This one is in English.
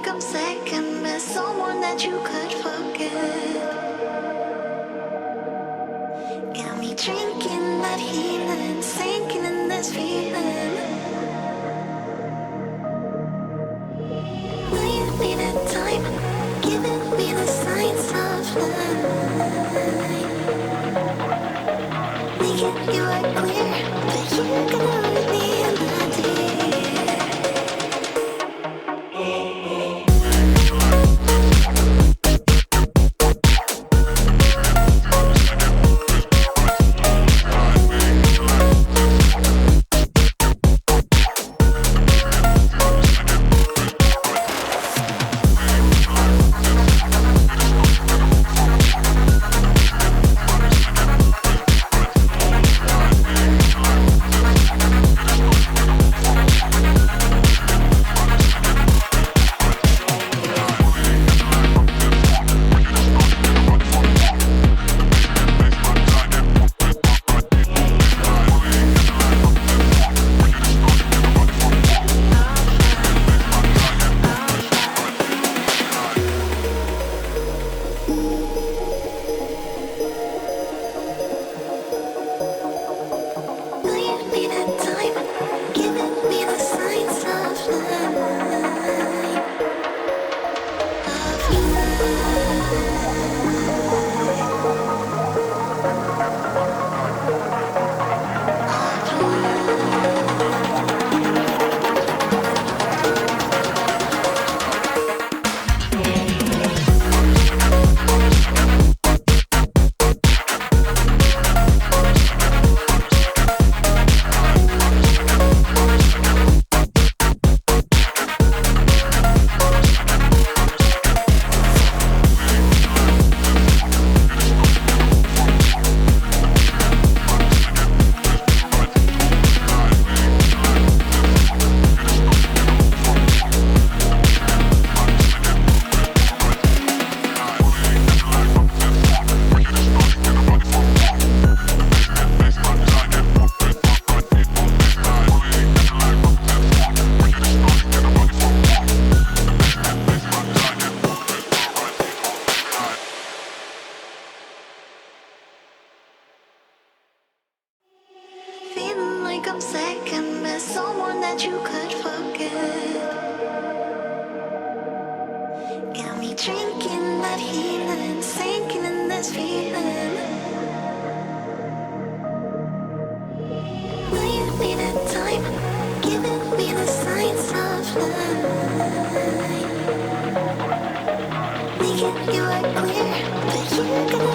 like I'm second best, someone that you could forget. Got me drinking that healing, sinking in this feeling. Leave me the time, giving me the signs of life. Making you are clear, but you're gonna leave me in the deep. Feeling like I'm second best, someone that you could forget. Got me drinking that healing, sinking in this feeling. Leave me the time, giving me the signs of life. Making you are clear, but you're gonna